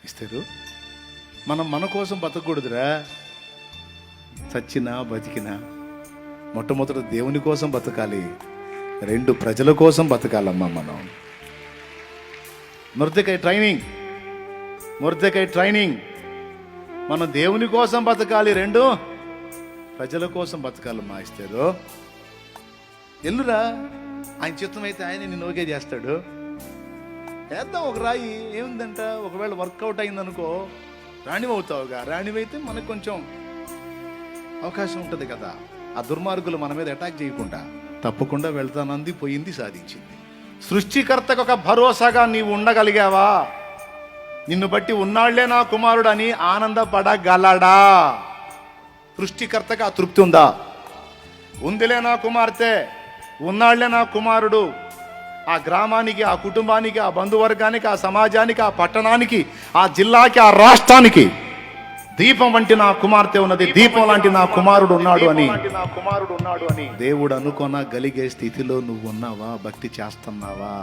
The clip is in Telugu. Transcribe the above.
ఇస్తారు. మనం మన కోసం బతకూడదురా. చచ్చినా బతికినా మొట్టమొదటి దేవుని కోసం బతకాలి, రెండు ప్రజల కోసం బతకాలమ్మా. మనం మొర్దెకై ట్రైనింగ్. మనం దేవుని కోసం బతకాలి, రెండు ప్రజల కోసం బతకాలమ్మా. ఇస్తారు ఎల్లురా, ఆయన చిత్తం అయితే ఆయన నిన్ను ఓకే చేస్తాడు. వేద్దాం ఒక రాయి, ఏముందంట. ఒకవేళ వర్కౌట్ అయిందనుకో రాణివవుతావుగా. రాణివైతే మనకు కొంచెం అవకాశం ఉంటుంది కదా. ఆ దుర్మార్గులు మన మీద అటాక్ చేయకుండా తప్పకుండా వెళ్తానంది, పోయింది, సాధించింది. సృష్టికర్తకు ఒక భరోసాగా నీవు ఉండగలిగావా? నిన్ను బట్టి ఉన్నాళ్లే నా కుమారుడు అని ఆనందపడగలడా? సృష్టికర్తకు ఆ తృప్తి ఉందా? ఉందిలే నా కుమార్తె, ఉన్నాళ్లే నా కుమారుడు. ఆ గ్రామానికి, ఆ కుటుంబానికి, ఆ బంధువర్గానికి, ఆ సమాజానికి, ఆ పట్టణానికి, ఆ జిల్లాకి, ఆ రాష్ట్రానికి దీపం వంటి నా కుమార్తె ఉన్నది, దీపం లాంటి నా కుమారుడు ఉన్నాడు అని దేవుడు అనుకోనగలిగే స్థితిలో నువ్వు ఉన్నావా? భక్తి చేస్తున్నావా?